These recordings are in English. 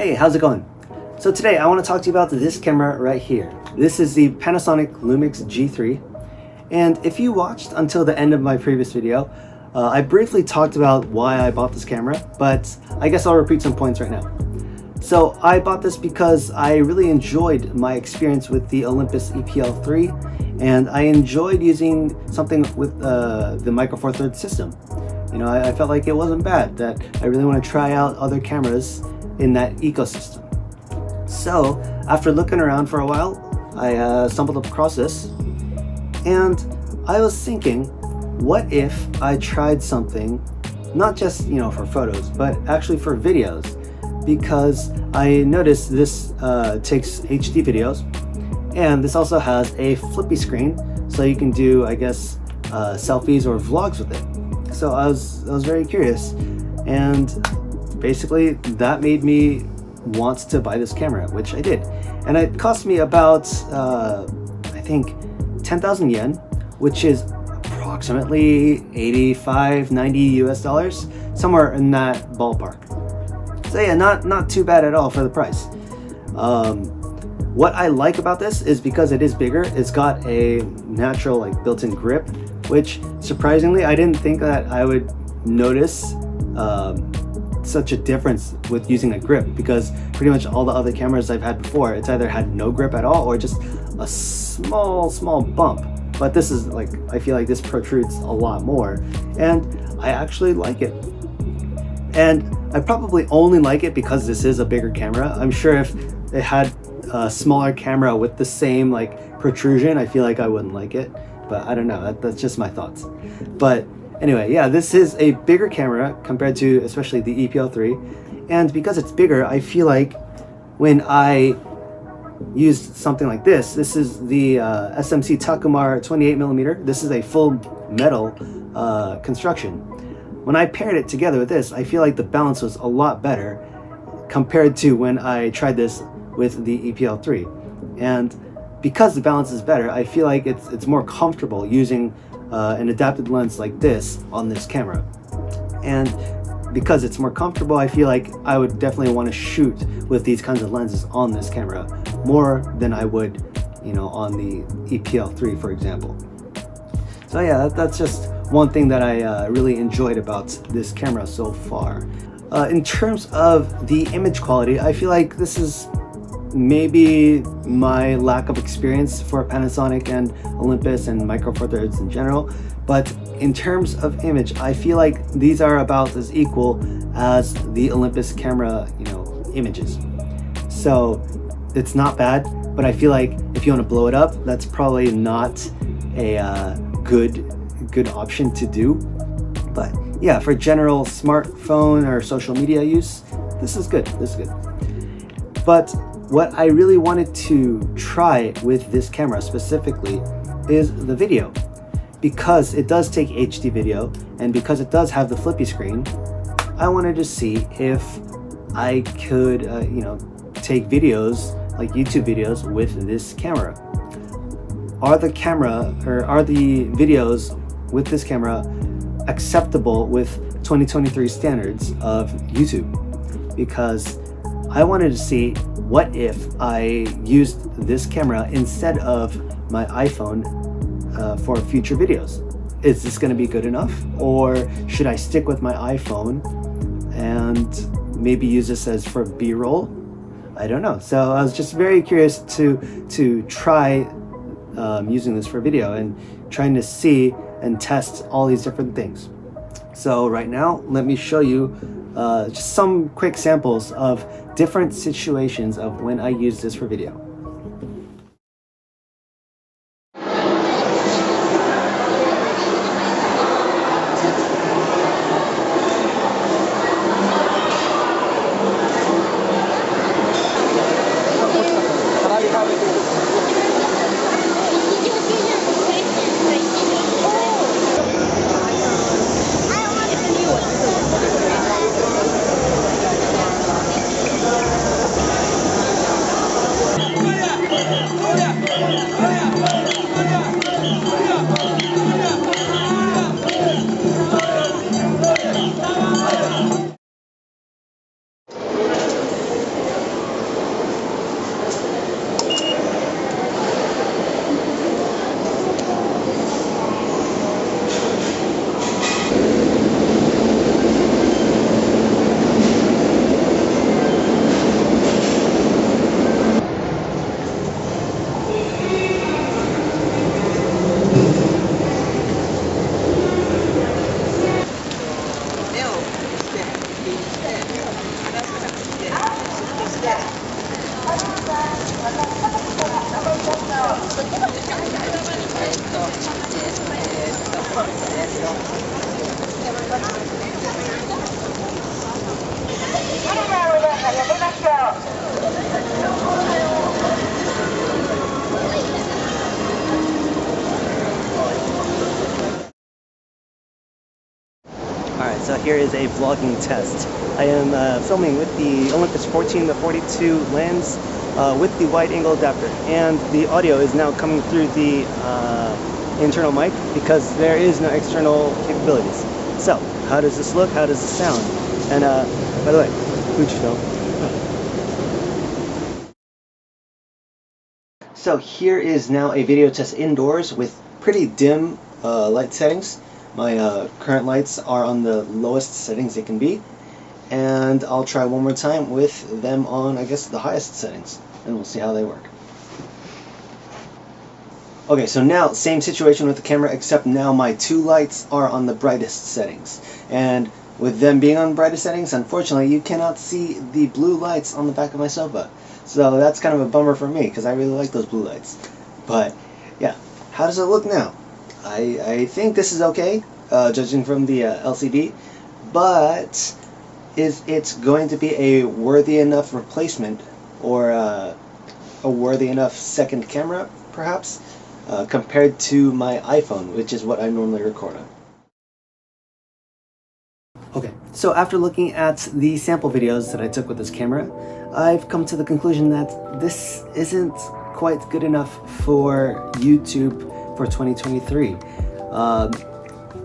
Hey, how's it going? So today I want to talk to you about this camera right here. This is the Panasonic Lumix G3. And if you watched until the end of my previous video, I briefly talked about why I bought this camera, but I guess I'll repeat some points right now. So I bought this because I really enjoyed my experience with the Olympus E-PL3, and I enjoyed using something with the Micro Four Thirds system. You know, I felt like it wasn't bad, that I really want to try out other cameras in that ecosystem. So after looking around for a while, I stumbled across this, and I was thinking, what if I tried something not just, you know, for photos, but actually for videos? Because I noticed this takes HD videos, and this also has a flippy screen, so you can do, I guess, selfies or vlogs with it. So I was very curious, and basically that made me want to buy this camera, which I did. And it cost me about I think 10,000 yen, which is approximately 85-90 US dollars, somewhere in that ballpark. So yeah, not too bad at all for the price. What I like about this is because it is bigger, it's got a natural like built-in grip, which surprisingly I didn't think that I would notice such a difference with using a grip, because pretty much all the other cameras I've had before, it's either had no grip at all or just a small bump. But this is like, I feel like this protrudes a lot more, and I actually like it. And I probably only like it because this is a bigger camera. I'm sure if it had a smaller camera with the same like protrusion, I feel like I wouldn't like it, but I don't know, that's just my thoughts. But anyway, yeah, this is a bigger camera compared to especially the E-PL3, and because it's bigger, I feel like when I used something like this is the SMC Takumar 28mm. This is a full metal construction. When I paired it together with this, I feel like the balance was a lot better compared to when I tried this with the E-PL3. And because the balance is better, I feel like it's more comfortable using an adapted lens like this on this camera. And because it's more comfortable, I feel like I would definitely want to shoot with these kinds of lenses on this camera more than I would, you know, on the E-PL3, for example. So yeah, that's just one thing that I really enjoyed about this camera so far. In terms of the image quality, I feel like this is maybe my lack of experience for Panasonic and Olympus and Micro Four Thirds in general, but in terms of image, I feel like these are about as equal as the Olympus camera, you know, images. So it's not bad, but I feel like if you want to blow it up, that's probably not a good option to do. But yeah, for general smartphone or social media use, this is good. But what I really wanted to try with this camera specifically is the video, because it does take HD video, and because it does have the flippy screen, I wanted to see if I could you know, take videos like YouTube videos with this camera. Are the videos with this camera acceptable with 2023 standards of YouTube? Because I wanted to see, what if I used this camera instead of my iPhone for future videos? Is this going to be good enough, or should I stick with my iPhone and maybe use this as for B-roll? I don't know. So I was just very curious to try using this for video and trying to see and test all these different things. So right now, let me show you just some quick samples of different situations of when I use this for video. Alright, so here is a vlogging test. I am filming with the Olympus 14-42 lens with the wide angle adapter, and the audio is now coming through the internal mic because there is no external capabilities. So, how does this look? How does this sound? And by the way, Fujifilm. So here is now a video test indoors with pretty dim light settings. My current lights are on the lowest settings they can be, and I'll try one more time with them on, I guess, the highest settings, and we'll see how they work. Okay, so now same situation with the camera, except now my two lights are on the brightest settings, and with them being on the brightest settings, unfortunately you cannot see the blue lights on the back of my sofa. So that's kind of a bummer for me because I really like those blue lights. But yeah, how does it look now? I think this is okay, judging from the LCD, but is it going to be a worthy enough replacement, or a worthy enough second camera, perhaps, compared to my iPhone, which is what I normally record on? Okay, so after looking at the sample videos that I took with this camera, I've come to the conclusion that this isn't quite good enough for YouTube for 2023.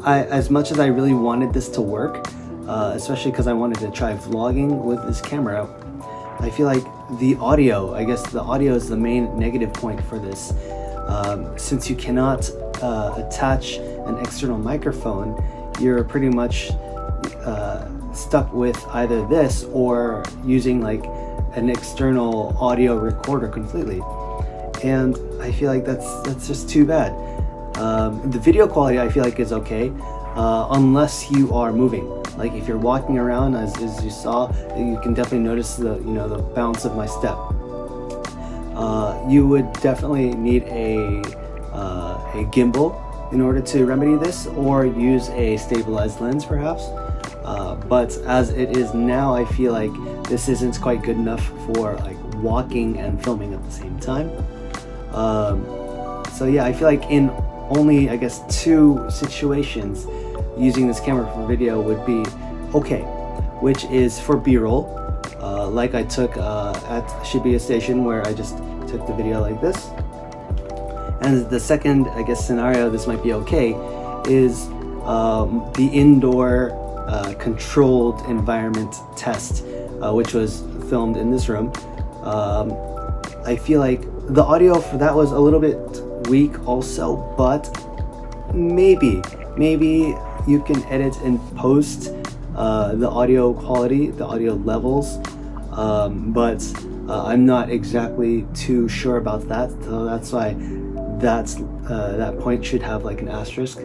As much as I really wanted this to work, especially because I wanted to try vlogging with this camera, I feel like the audio, I guess the audio is the main negative point for this. Since you cannot attach an external microphone, you're pretty much stuck with either this or using like an external audio recorder completely. And I feel like that's just too bad. The video quality I feel like is okay, unless you are moving. Like if you're walking around, as you saw, you can definitely notice the bounce of my step. You would definitely need a gimbal in order to remedy this, or use a stabilized lens perhaps. But as it is now, I feel like this isn't quite good enough for like walking and filming at the same time. So yeah, I feel like in only, I guess, 2 situations using this camera for video would be okay, which is for B-roll, like I took at Shibuya Station, where I just took the video like this. And the second, I guess, scenario this might be okay is the indoor controlled environment test, which was filmed in this room. I feel like the audio for that was a little bit weak also, but maybe you can edit and post the audio quality, the audio levels, but I'm not exactly too sure about that, so that's why that point should have like an asterisk,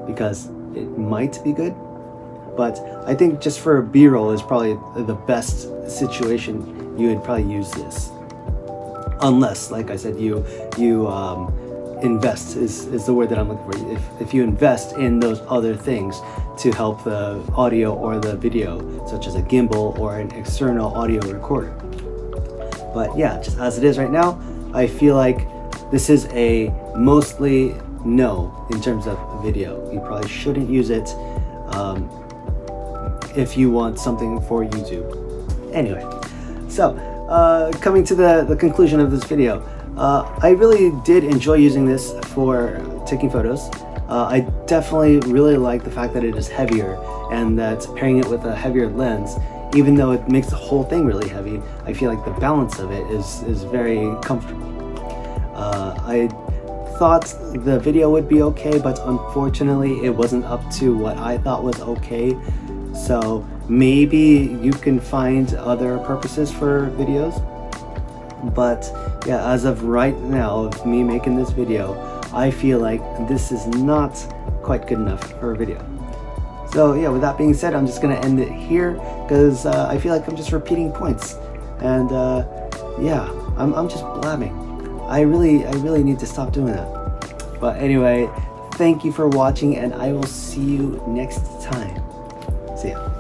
because it might be good. But I think just for B-roll is probably the best situation you would probably use this, unless, like I said, you invest is the word that I'm looking for. If you invest in those other things to help the audio or the video, such as a gimbal or an external audio recorder. But yeah, just as it is right now, I feel like this is a mostly no in terms of video. You probably shouldn't use it if you want something for YouTube. Anyway, so coming to the conclusion of this video, I really did enjoy using this for taking photos. I definitely really like the fact that it is heavier, and that pairing it with a heavier lens, even though it makes the whole thing really heavy, I feel like the balance of it is very comfortable. I thought the video would be okay, but unfortunately it wasn't up to what I thought was okay. So maybe you can find other purposes for videos. But yeah, as of right now, of me making this video, I feel like this is not quite good enough for a video. So yeah, with that being said, I'm just gonna end it here, because I feel like I'm just repeating points, and yeah, I'm just blabbing. I really need to stop doing that. But anyway, thank you for watching, and I will see you next time. See ya.